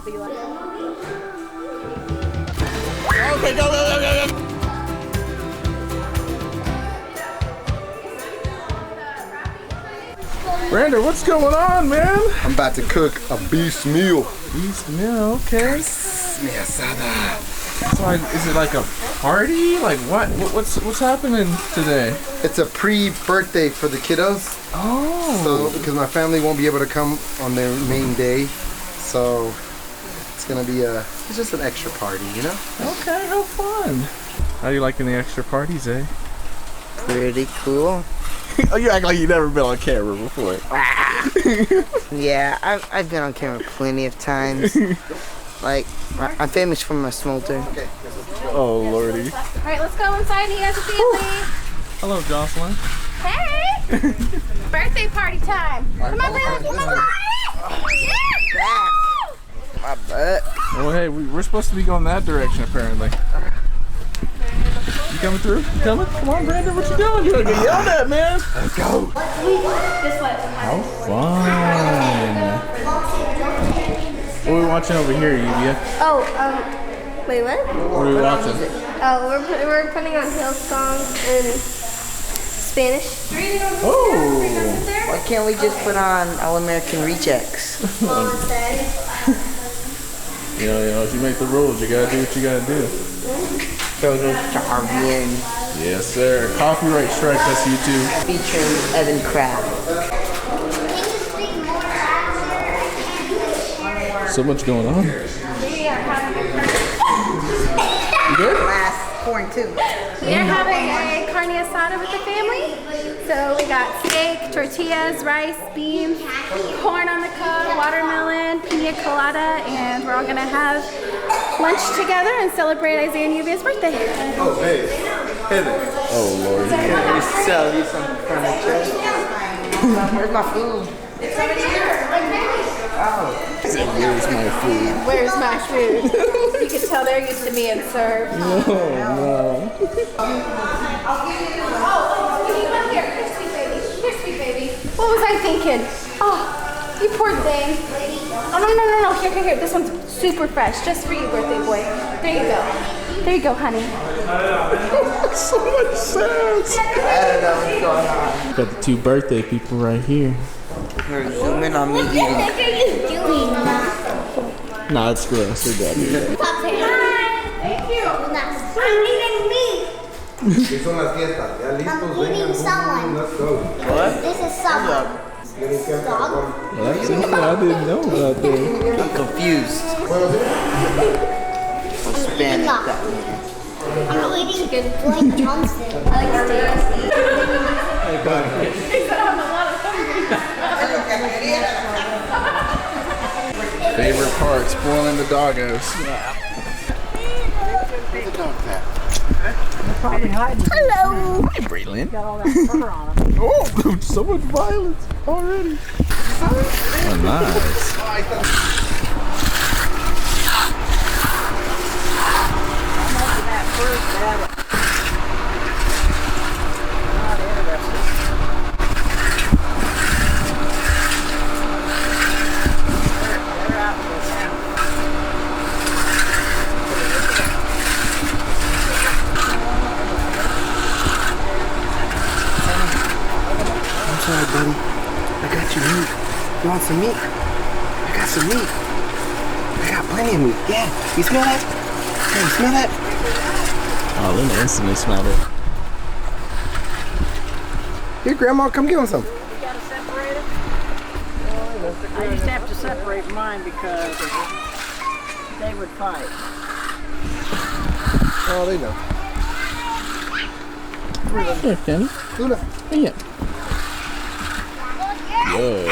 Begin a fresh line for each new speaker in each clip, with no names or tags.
be like.
Okay, go. Brandon, what's going on, man?
I'm about to cook a beast meal.
Beast meal, okay. So is it like a party? Like what's happening today?
It's a pre-birthday for the kiddos.
Oh.
So because my family won't be able to come on their main day, so it's gonna be it's just an extra party, you know?
Okay, how fun. How you liking the extra parties, eh?
Pretty cool.
Oh, you act like you've never been on camera before.
Yeah, I've been on camera plenty of times. Like, I'm famous for my smolder.
Oh, lordy.
All right, let's go inside and eat as a family.
Hello, Jocelyn.
Hey! Birthday party time. Come on, baby. Come on. Yeah.
My butt.
Oh, hey, we're supposed to be going that direction, apparently. You coming through? Coming? Come on, Brandon, what you doing? You're gonna get yelled at, man.
Let's go.
This way.
How fun. What are we watching over here, Lluvia?
Oh, wait, what?
What are we watching?
Oh, we're putting on Hillsong in Spanish.
Oh!
Why can't we just put on All American Rejects?
You know, if you make the rules, you gotta do what you gotta do.
Caribbean.
Yes, sir. Copyright strike us, YouTube.
Featuring Evan Crabb.
So much going on. You good?
Last corn too.
We're having a carne asada with the family. So we got steak, tortillas, rice, beans, corn on the cob, watermelon, pina colada, and we're all gonna have lunch together and celebrate Isaiah and Lluvia's birthday.
Oh, hey. Hey there.
Oh, Lord.
We sell you some furniture. Where's my food?
It's over here.
Where's my food?
Where's my food? You can tell they're used to being served.
No.
Here, sweet baby. What was I thinking? Oh, you poor thing. Oh, no. Here. This one's super fresh. Just for you, birthday boy. There you go. There you go, honey.
So much sense.
I don't know what's going on.
Got the two birthday people right here.
We're zooming on me eating.
What are you doing?
Nah, it's gross. We're done.
Thank you.
I'm eating meat. I'm eating someone.
Let's go.
This is someone. Dog?
Well, that's something I didn't know about that.
I'm confused. I'm Spanish.
I'm eating Dwayne Johnson. I like steak.
Hey, buddy.
Favorite part, spoiling the doggos.
Hello.
Hi, Braylon. Oh, so much violence already. Oh, nice.
Sorry, buddy. I got you meat. You want some meat? I got some meat. I got plenty of meat. Yeah. You smell that? Hey, you smell that?
Oh, Lynn instantly smelled it.
Here, Grandma, come get him some.
You gotta separate it? I used to have to separate mine because they would fight.
Oh, they know.
Here, Kenny.
Luna.
Yeah. Whoa.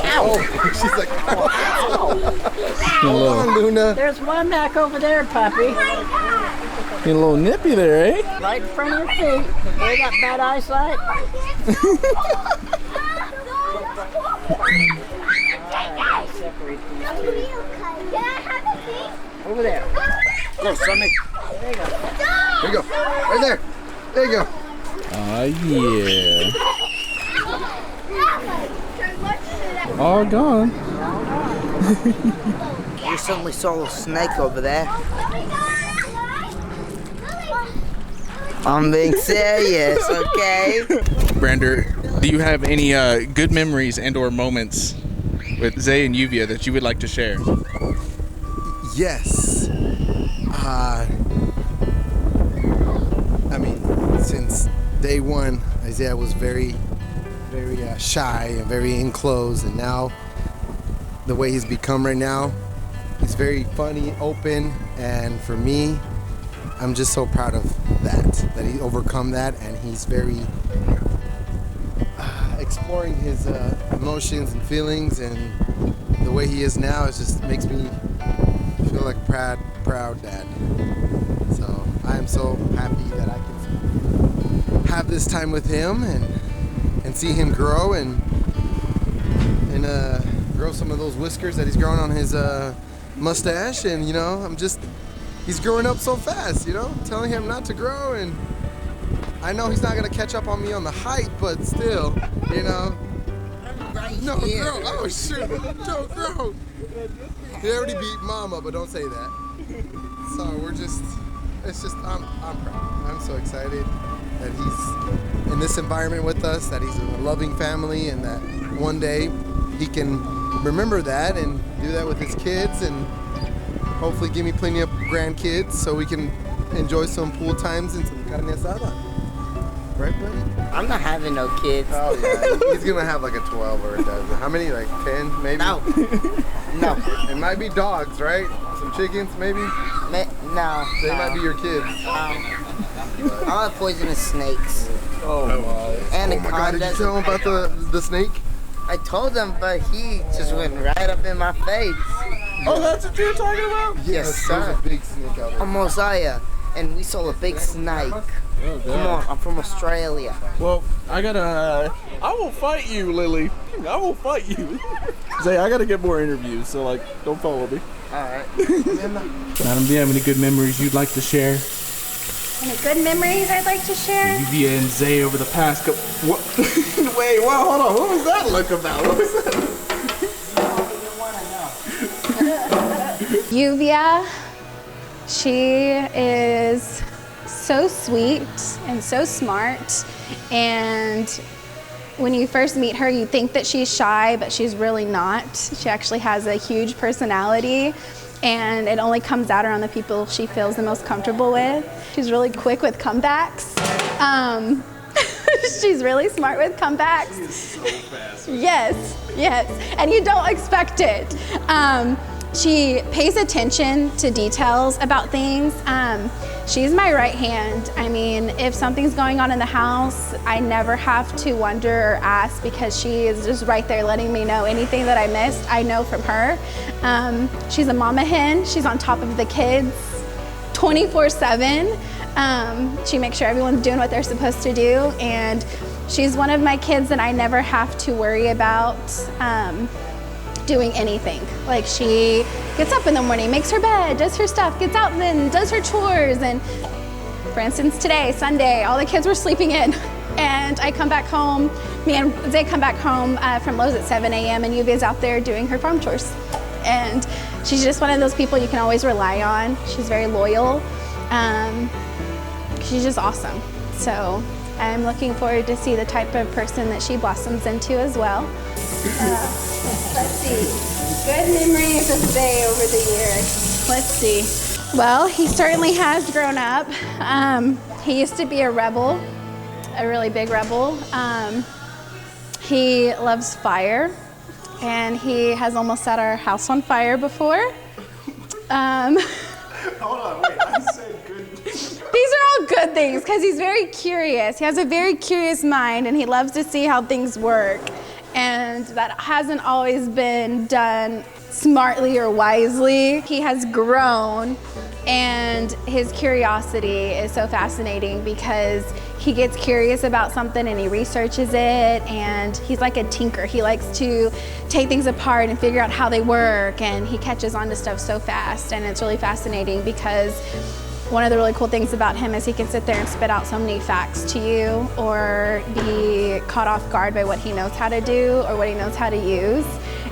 Ow! She's like,
Hello.
come on, Luna.
There's one back over there, puppy.
Getting a little nippy there, eh?
Right in front of your feet. They got bad eyesight. Alright, separate these two. Over there.
Go, Sonny.
There you go.
There you go. Right there. There you go.
Oh yeah. All gone.
We suddenly saw a snake over there. I'm being serious, okay?
Brander, do you have any good memories and/or moments with Zay and Lluvia that you would like to share?
Yes. I mean, since day one, Isaiah was very shy and very enclosed, and now the way he's become right now, he's very funny, open, and for me, I'm just so proud of that he overcome that, and he's very exploring his emotions and feelings, and the way he is now, it just makes me feel like proud dad. So I am so happy that I can have this time with him and see him grow and grow some of those whiskers that he's growing on his mustache, and he's growing up so fast, telling him not to grow, and I know he's not gonna catch up on me on the height, but still, No, grow. Oh shoot, don't grow. He already beat mama, but don't say that. So I'm proud. I'm so excited that he's in this environment with us, that he's in a loving family, and that one day he can remember that and do that with his kids, and hopefully give me plenty of grandkids so we can enjoy some pool times and some carne asada. Right, buddy?
I'm not having no kids.
Oh yeah, he's gonna have like a 12 or a dozen. How many? Like 10, maybe?
No. No.
It might be dogs, right? Some chickens, maybe?
No.
They might be your kids.
I'll have poisonous snakes.
Oh my.
And
Oh my God, did you tell him about the snake?
I told him, but he just went right up in my face.
Oh, that's what you were talking about?
Yes, sir.
There's a big snake out there.
I'm Mosiah, and we saw a big snake.
Oh, God.
Come on, I'm from Australia.
Well, I will fight you, Lily. I will fight you. Zay, I gotta get more interviews, so don't follow me.
Alright.
Madam, do you have any good memories you'd like to share?
Any good memories I'd like to share?
Lluvia and Zay over the past couple. What? Wait, hold on. What was that look about? What was that?
Lluvia, she is so sweet and so smart, and when you first meet her you think that she's shy, but she's really not. She actually has a huge personality, and it only comes out around the people she feels the most comfortable with. She's really quick with comebacks. She's really smart with comebacks.
She is so fast.
Yes, and you don't expect it. She pays attention to details about things. She's my right hand. I mean, if something's going on in the house, I never have to wonder or ask, because she is just right there letting me know anything that I missed. I know from her. She's a mama hen. She's on top of the kids 24/7. She makes sure everyone's doing what they're supposed to do, and she's one of my kids that I never have to worry about doing anything. Like, she gets up in the morning, makes her bed, does her stuff, gets out and then does her chores. And for instance, today, Sunday, all the kids were sleeping in, and I come back home, me and Zay come back home from Lowe's at 7 a.m. and Lluvia's out there doing her farm chores. And she's just one of those people you can always rely on. She's very loyal. She's just awesome. So I'm looking forward to see the type of person that she blossoms into as well. Let's see, good memories of Zay over the years. Let's see. Well, he certainly has grown up. He used to be a rebel, a really big rebel. He loves fire, and he has almost set our house on fire before.
Hold on, wait, I said good.
These are all good things, because he's very curious. He has a very curious mind, and he loves to see how things work. And that hasn't always been done smartly or wisely. He has grown, and his curiosity is so fascinating, because he gets curious about something and he researches it, and he's like a tinker. He likes to take things apart and figure out how they work, and he catches on to stuff so fast, and it's really fascinating because one of the really cool things about him is he can sit there and spit out so many facts to you, or be caught off guard by what he knows how to do or what he knows how to use.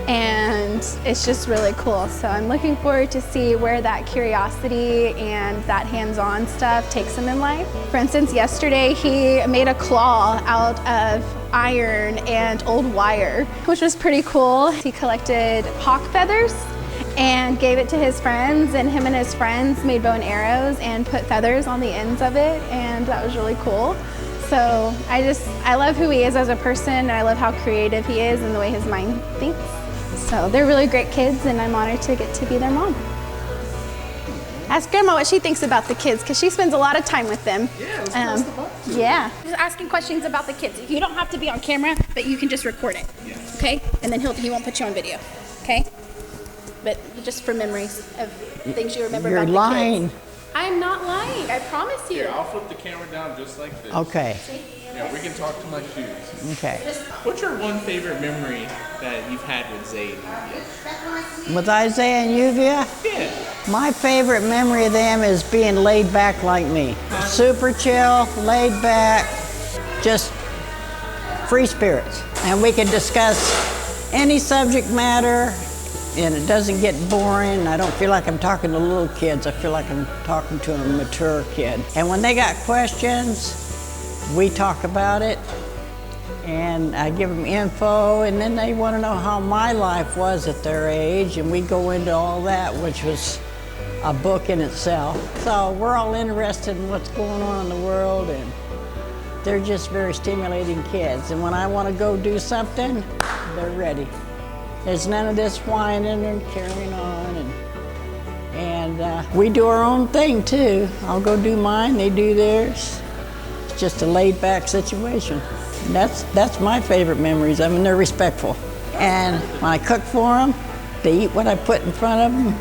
And it's just really cool. So I'm looking forward to see where that curiosity and that hands-on stuff takes him in life. For instance, yesterday he made a claw out of iron and old wire, which was pretty cool. He collected hawk feathers and gave it to his friends, and him and his friends made bow and arrows and put feathers on the ends of it, and that was really cool. So I love who he is as a person, and I love how creative he is and the way his mind thinks. So they're really great kids, and I'm honored to get to be their mom. Ask Grandma what she thinks about the kids, because she spends a lot of time with them.
Yeah, let's press the button.
Yeah. Just asking questions about the kids. You don't have to be on camera, but you can just record it.
Yes.
Okay? And then he won't put you on video. Okay? But just for memories of things you remember about the
lying.
kids. I'm not lying. I promise you.
Here, I'll flip the camera down just like this.
Okay.
Yeah, we can talk to my shoes.
Okay.
What's your one favorite memory that you've had with Zay and Lluvia?
With Isaiah and Lluvia,
Yeah.
my favorite memory of them is being laid back like me. Super chill, laid back, just free spirits. And we can discuss any subject matter, and it doesn't get boring. I don't feel like I'm talking to little kids. I feel like I'm talking to a mature kid. And when they got questions, we talk about it, and I give them info, and then they want to know how my life was at their age, and we go into all that, which was a book in itself. So we're all interested in what's going on in the world, and they're just very stimulating kids. And when I want to go do something, they're ready. There's none of this whining and carrying on, and we do our own thing too. I'll go do mine, they do theirs. It's just a laid-back situation. And that's my favorite memories. I mean, they're respectful. And when I cook for them, they eat what I put in front of them,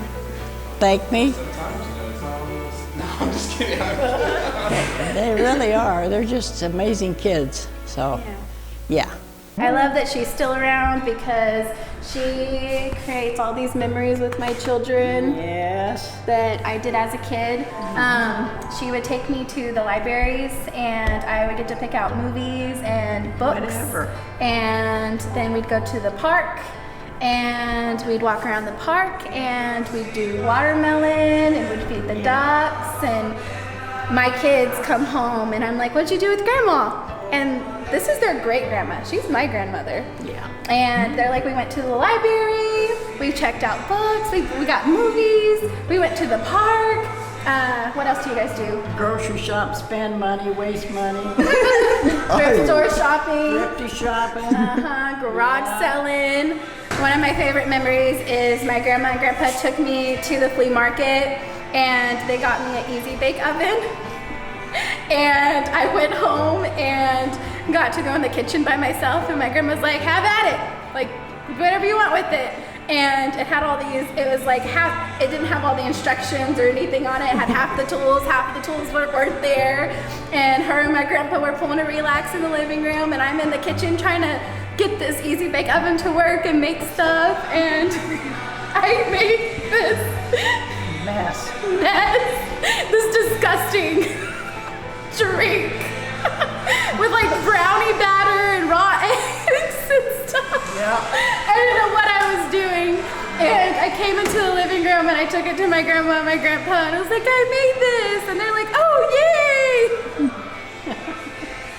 thank me.
No, I'm just kidding.
They really are. They're just amazing kids. So, yeah.
I love that she's still around because she creates all these memories with my children.
Yes.
That I did as a kid. She would take me to the libraries, and I would get to pick out movies and books.
Whatever.
And then we'd go to the park, and we'd walk around the park, and we'd do watermelon, and we'd feed the ducks. And my kids come home, and I'm like, "What'd you do with Grandma?" And this is their great grandma. She's my grandmother.
Yeah.
And they're like, we went to the library, we checked out books, we got movies, we went to the park. What else do you guys do?
Grocery shop, spend money, waste money.
Thrift store shopping.
Thrifty shopping.
Garage selling. One of my favorite memories is my grandma and grandpa took me to the flea market, and they got me an easy bake oven. And I went home and got to go in the kitchen by myself, and my grandma's like, "Have at it, like whatever you want with it." And it had all these, it was like half, it didn't have all the instructions or anything on it. It had half the tools weren't there. And her and my grandpa were pulling a relax in the living room, and I'm in the kitchen trying to get this easy bake oven to work and make stuff. And I made this
Mess.
this disgusting drink with like brownie batter and raw eggs and stuff. Yeah. I didn't know what I was doing. And I came into the living room, and I took it to my grandma and my grandpa, and I was like, "I made this." And they're like, "Oh, yay!"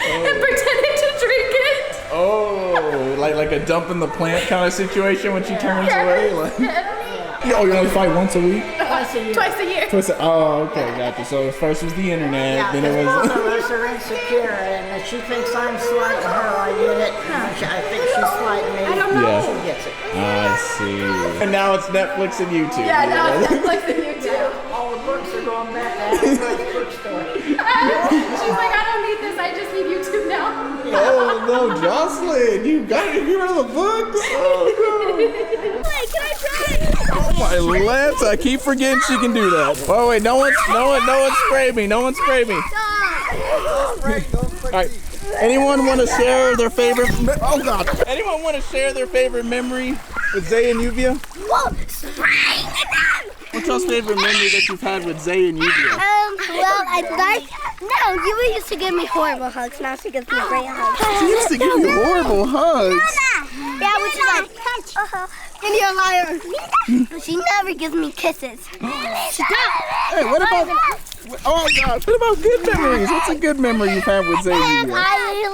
And pretended to drink it.
Oh, like a dump in the plant kind of situation when she turns away? Like, oh, you only fight once a week?
Twice a year.
Oh, okay, gotcha. So first was the internet, then it
Both
was...
of us are insecure, and if she thinks I'm slighting her, I get it. I think she's slighting me.
I don't know.
Yeah.
She gets it.
I see. And now it's Netflix and YouTube.
Yeah, now it's Netflix and YouTube.
All the books are going back to the bookstore.
She's like, "I don't need this. I just need YouTube now."
Oh, no, Jocelyn, you got to get rid of the books. Oh, no.
Wait, can I try?
Oh, my Lance, I keep forgetting she can do that. Oh, wait, no one spray me. No one spray me. All right. Anyone want to share their favorite? Oh God! Anyone want to share their favorite memory with Zay and Lluvia? What's y'all's favorite memory that you've had with Zay and Lluvia?
Well, Lluvia used to give me horrible hugs. Now she gives me great hugs.
She used to give you horrible hugs.
Yeah, which is like, and you're a liar. She never gives me kisses.
Hey, what about? Oh God! What about good memories? What's a good memory you've had with Zay and Lluvia?
I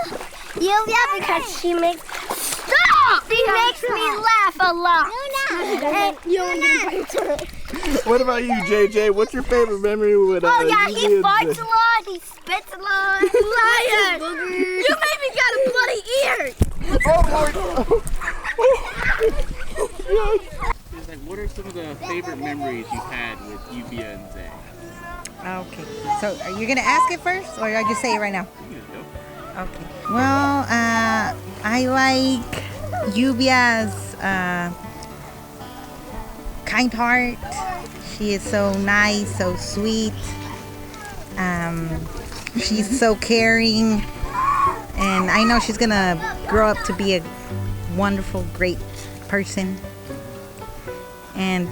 love Lluvia because she makes me laugh a lot.
What about you, JJ? What's your favorite memory with
Oh yeah,
Lluvia
he
and
farts
Zay?
a lot, he spits a lot. Liar! You made me got a bloody ear!
What are some of the favorite memories you've had with Lluvia and Zay?
Okay. So are you gonna ask it first, or I just say it right now?
You just go.
Okay. Well, I like Lluvia's kind heart. She is so nice, so sweet. She's so caring, and I know she's gonna grow up to be a wonderful, great person. And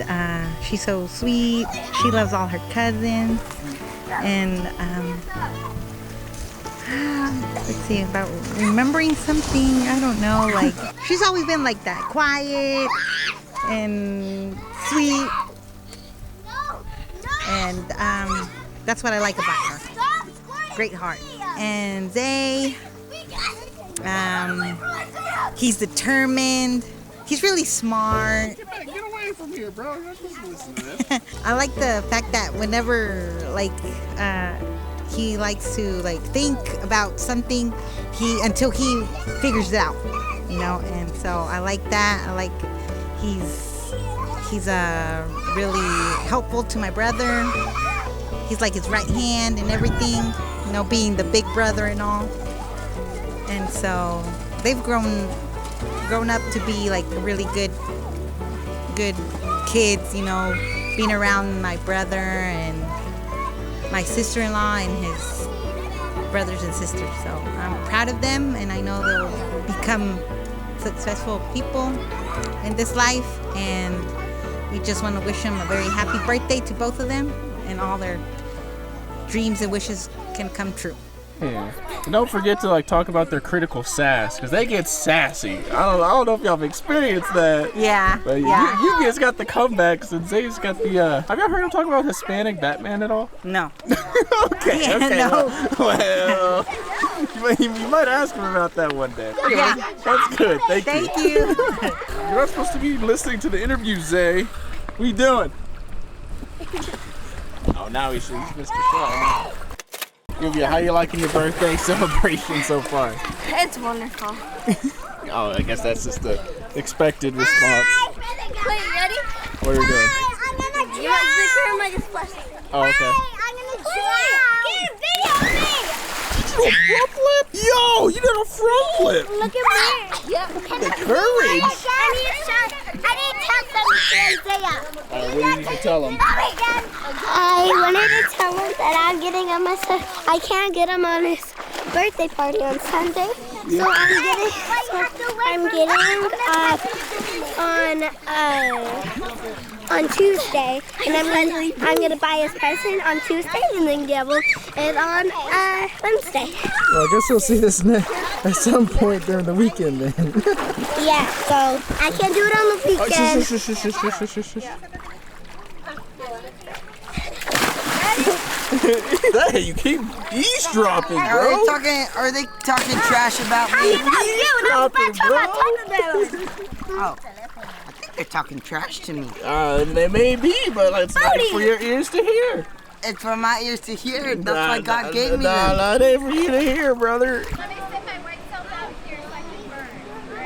she's so sweet. She loves all her cousins. And let's see, about remembering something, I don't know, like she's always been like that, quiet and sweet. And that's what I like about her. Great heart. And Zay, he's determined. He's really smart.
Get away from here, bro. You're not supposed to listen to this.
I like the fact that whenever he likes to think about something, until he figures it out, and so I like that. I like he's really helpful to my brother. He's like his right hand and everything, being the big brother and all. And so they've grown up to be like really good kids, being around my brother and my sister-in-law and his brothers and sisters. So I'm proud of them, and I know they'll become successful people in this life, and we just want to wish them a very happy birthday to both of them, and all their dreams and wishes can come true.
Yeah. And don't forget to talk about their critical sass, because they get sassy. I don't know if y'all have experienced that.
Yeah.
But
yeah.
you guys got the comebacks, and Zay's got the. Have y'all heard him talk about Hispanic Batman at all?
No.
Okay.
Yeah,
Okay.
no.
Well, you might ask him about that one day. Anyway,
Yeah.
That's good. Thank you.
you.
You're not supposed to be listening to the interview, Zay. What are you doing? Oh, now he's missed the show. Lluvia, how you liking your birthday celebration so far?
It's wonderful.
Oh, I guess that's just the expected response.
Wait, ready?
What are you doing?
I'm gonna try. The camera just flashed.
Oh, okay.
I'm gonna try. Get a video of me.
You did a front flip? Yo, you did a front flip.
Look at me. Yep.
The courage.
I need to tell something to Isaiah.
What do you need to tell him?
I wanted to tell him that I can't get him on his birthday party on Sunday. So I'm getting on Tuesday, and I'm gonna buy his present on Tuesday and then give him it on Wednesday.
Well, I guess we'll see this at some point during the weekend then.
Yeah, so I can't do it on the weekend.
Hey, you keep eavesdropping, bro.
Are they talking trash about me? Oh, I think they're talking trash to me.
They may be, but it's not for your ears to hear.
It's for my ears to hear. That's why God gave me them.
Nah, it ain't for you to hear, brother.
Let me sit my white self out here so I can burn.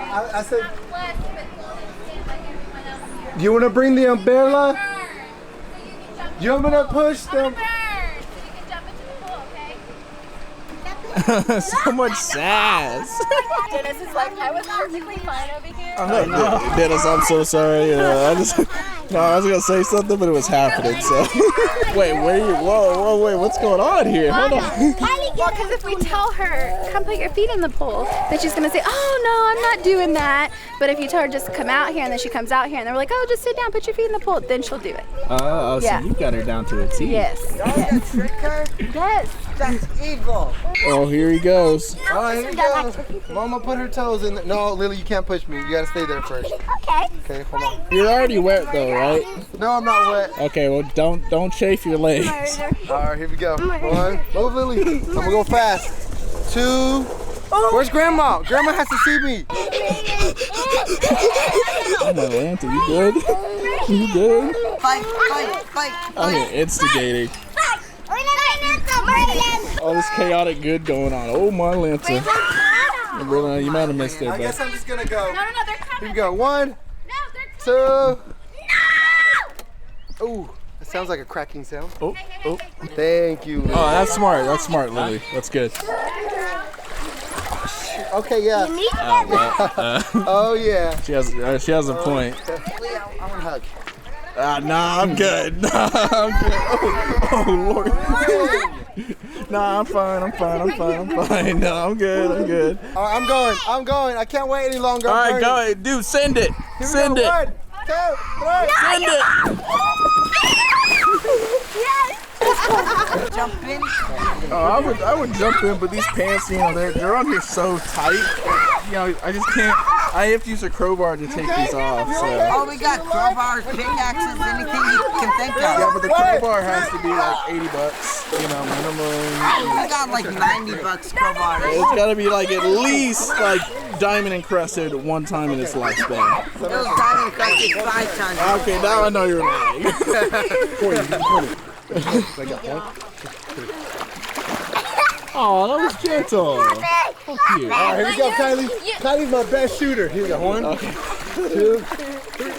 Alright?
I said,
I'm blessed, but stand like everyone else here.
do you want to bring the umbrella?
Burn. So you can jump
Do you want me to push
I'm gonna
them?
burn. So you can jump into the pool, okay?
So much sass.
Dennis is like, I was perfectly fine over here.
Dennis, I'm so sorry. I was gonna say something, but it was happening. So, wait, where you? Whoa, wait, what's going on here? Hold on.
Kylie,
Well, because if we tell her, come put your feet in the pool, then she's gonna say, oh no, I'm not doing that. But if you tell her just come out here, and then she comes out here, and then we're like, oh, just sit down, put your feet in the pool, then she'll do it.
Oh,
Yeah.
so you got her down to a T.
Yes. Yes. Yes.
That's evil.
Oh, here he goes.
Oh, here we go. Mama put her toes in. No, Lily, you can't push me. You gotta stay there first.
Okay.
Okay, hold on.
You're already wet though, right?
No, I'm not wet.
Okay, well don't chafe your legs.
All right, here we go. One, move, Lily. I'm gonna go fast. Two. Where's Grandma? Grandma has to see me.
Oh my Lanta, you good? You good?
Fight.
I'm here instigating. All this chaotic good going on. Oh my Lanta. Really, you might have missed it,
I guess
but
I'm just gonna go.
No, they're coming.
Here we go. One,
No, they're coming.
two. Ooh, that sounds like a cracking sound.
oh.
Thank you, Lily.
Oh, that's smart. That's smart, Lily. That's good.
Okay, yeah. Oh yeah.
She has a point.
I want a hug.
Nah, I'm good. Nah, I'm good. Oh Lord. Nah, I'm fine. No, I'm good.
All right, I'm going. I can't wait any longer.
All
I'm
right, go
burning.
ahead, dude. Send it.
Here we
Send
go.
it.
1, 2, 3.
Send it.
Jump in.
Oh, I would jump in, but these pants, you know, they're on here so tight. You know, I just can't. I have to use a crowbar to take these off. So.
Oh, we got crowbars, pickaxes, anything you can think
Yeah,
of.
but the crowbar has to be like $80, you know, minimum.
We got like $90 crowbars.
It's gotta be like at least like diamond encrusted one time in its lifespan.
Those diamond crusted 5 times.
Okay, now I know you're lying. Oh, that was gentle. Fuck you.
All right, here we go, Kylie. Kylie's my best shooter. Here we go. 1, 2, 3.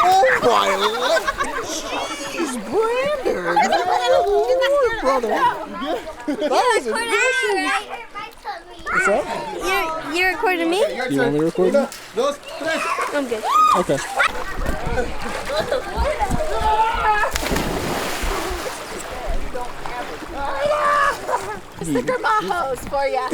Oh my Lord. She's Brander. Brother. That was impressive. What's up?
You're recording me?
You want me to record you?
I'm good.
Okay.
It's the grandma hose for ya.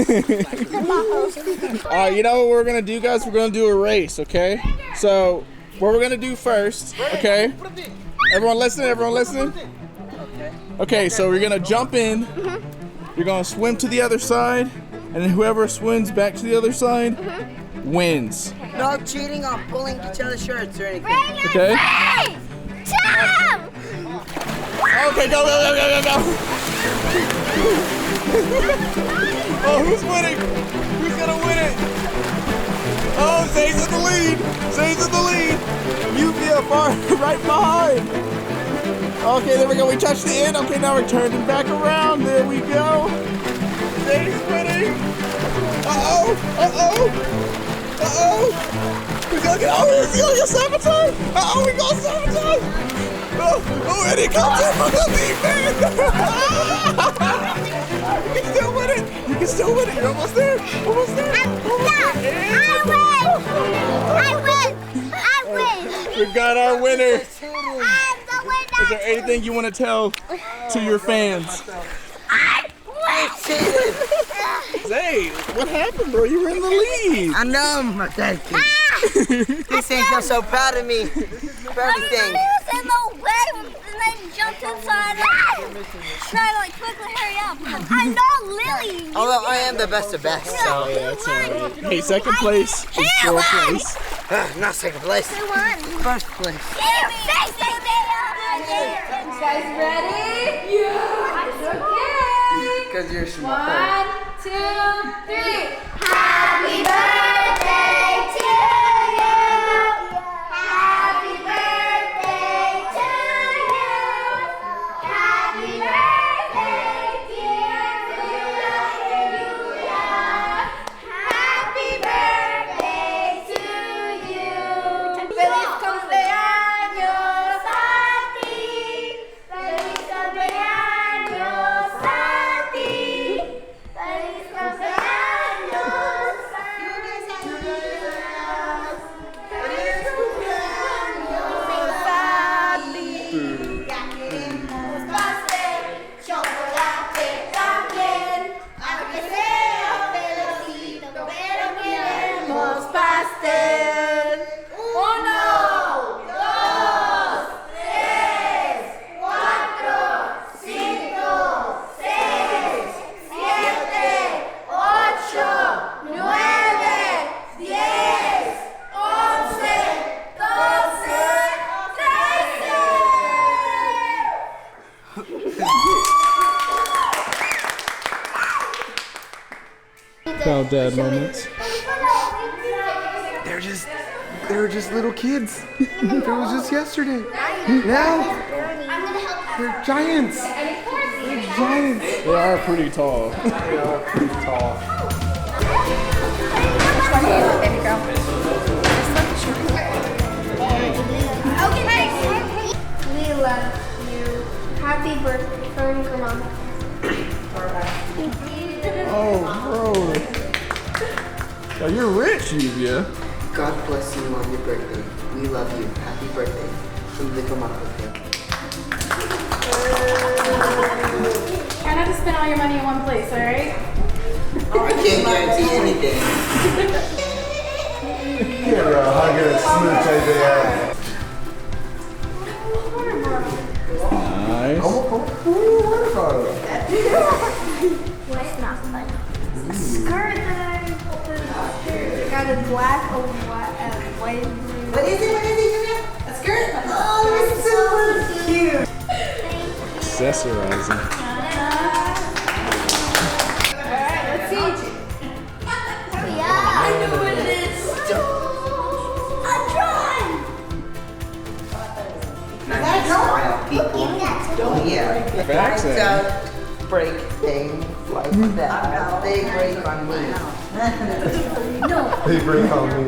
You know what we're gonna do, guys? We're gonna do a race, okay? So, what we're gonna do first, okay? Everyone listening? Okay, so we're gonna jump in. You're gonna swim to the other side, and then whoever swims back to the other side wins.
No cheating on pulling each other's shirts or anything.
Okay?
Jump!
Okay, go. Oh, who's winning? Who's gonna win it? Oh, Zay's in the lead. Lluvia far right behind. Okay, there we go. We touched the end. Okay, now we're turning back around. There we go. Zay's winning. Uh-oh. He's gonna get sabotage. Uh-oh, we got sabotage. Oh, and he comes in from the defense. You can still win it. You're almost there.
I win!
We've got our winner.
I'm the winner!
Is there anything you want to tell to your fans? Zay, what happened, bro? You were in the lead.
I know, my dad. This ain't feel so proud of me for everything.
Lily was in the way and then jumped inside. Trying to like quickly hurry up. I know Lily.
Although I am the best of best, so.
Oh, yeah, that's all right. Hey, second place is fourth place.
Not second place.
Who won?
First place.
Get your face in there!
You guys ready? Yeah. Okay.
Because you're smart.
1, 2, 3.
Happy birthday to you. Happy birthday to you. Happy birthday, dear Lluvia. Happy birthday to you.
Feliz cumpleaños
a ti. Feliz cumpleaños a ti. Feliz cumpleaños a ti.
Proud dad moments.
They're just little kids. It was just yesterday. Now they're giants. They're giants.
They are pretty tall.
They are pretty tall.
Which one do you want, baby girl? Okay.
We love you. Happy birthday from Grandma.
Oh, bro. Oh, you're rich, Lluvia.
God bless you on your birthday. We love you. Happy birthday from the Grandma.
Try not to spend all your money in one place, alright?
I can't guarantee anything.
Give her a hug and a smooch, Isaiah.
Nice.
What's not fun? Skirt that I got a black or white.
What is it? Julia? A skirt? Oh, it's so cute.
Accessorizing.
Alright, let's see.
Yeah. I know what it is. A drawing.
That's wild people. Oh yeah.
Facts,
I
eh?
don't break things like that. They break on me.
They break on me.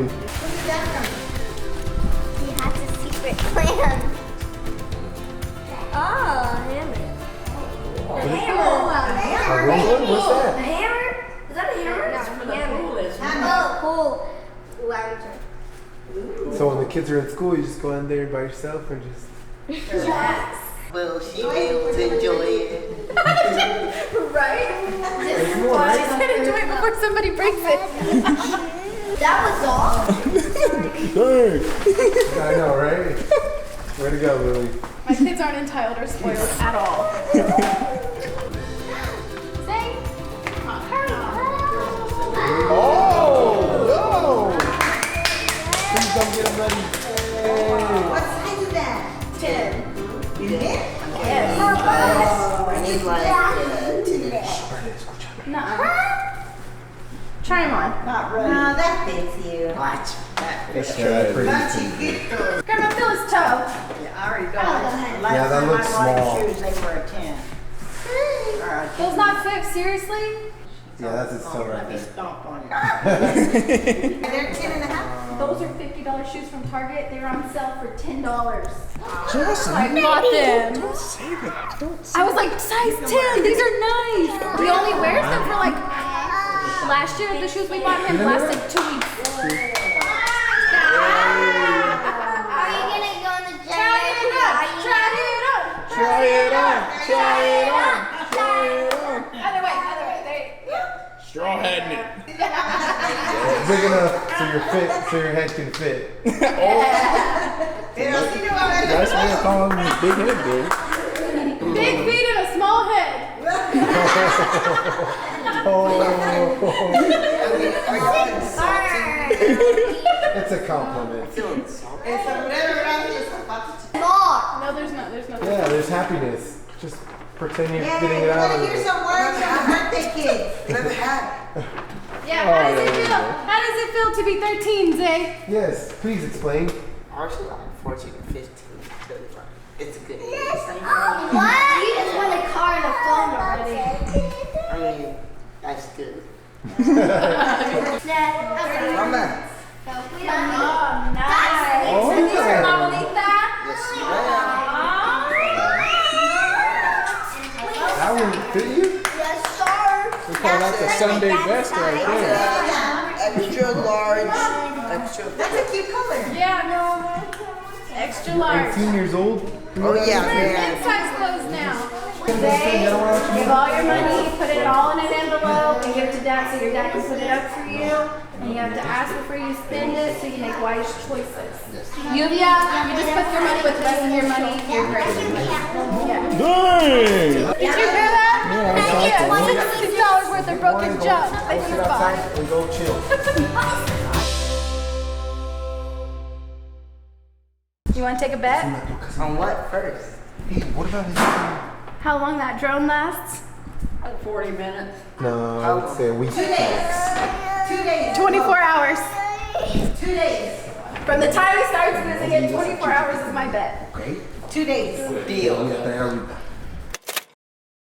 He has a secret plan. Oh, hammer. The hammer.
What's
The
that?
hammer? Is that a hammer? No, hammer. Oh, pool. Lantern.
So when the kids are in school, you just go in there by yourself and just.
Yes.
Will she be able to enjoy it?
Right? She's gonna enjoy it before somebody breaks it.
That was all?
Dang.
I know, right? Way to go, Lily.
My kids aren't entitled or spoiled at all. Say.
Oh! No! Please don't get them ready.
What size is that? 10. You did?
Yes.
I need like 10-inch.
Nuh-uh. Try them on.
Not ready.
No, that fits you. Watch.
Let's try it.
Not too good.
Grandma, feel his toe.
Yeah, I already got it.
Yeah, that looks small.
Shoes, they were a 10. Or a
Those not fit, seriously?
Yeah, that's its toe right
Let me
there.
stomp on it.
They're 10.5.
Those are $50 shoes from Target. They were on sale for $10.
Jocelyn,
I bought them.
don't say that. Don't say
I was like, size 10, these are nice. He only wears them for like, last year the shoes we bought him lasted 2 weeks.
Are you gonna go on the gym?
Try it on, try it on.
Try it on. Try it on. Try it on.
Other way, there you go.
Straw heading it.
Big enough so your head can fit.
That's why they call him big head, dude.
Big feet and a small head.
It's a compliment.
No, there's not.
Yeah, there's happiness. Just pretend you're getting it out of it.
some words from the birthday kid. Never had.
Yeah, how does it feel? How does it feel to be 13, Zay?
Yes, please explain.
Ours is like 14 or 15. 35. It's a good age.
What? You just won a car and a phone already.
I mean, that's good.
Mama.
Oh, nice. These are Mamalita.
Yes, you are.
That one fit you?
Yes, sir.
We call that the Sunday best right there.
Extra large. Extra. That's a cute color.
Yeah, no. Extra large.
18 years old?
Oh yeah,
We're
man.
mid-size clothes now. Zay, give all your money, put it all in an envelope, and give it to Dad so your dad can put it up for you. And you have to ask before you spend it so you make wise choices. Lluvia, you just put your money with the rest of your money. You're great. Yeah.
Dang!
Did you hear that?
Yeah,
Thank you. $60 worth of broken junk. Thank
Sit
you,
outside
bye.
and go chill.
You want to take a bet?
On what first?
Hey, what about his
How long that drone lasts?
40 minutes.
No, I would say a week.
2 days. 2 days.
24 hours.
2 days.
From the time he starts visiting, 24 hours is my bet.
2 days. Deal.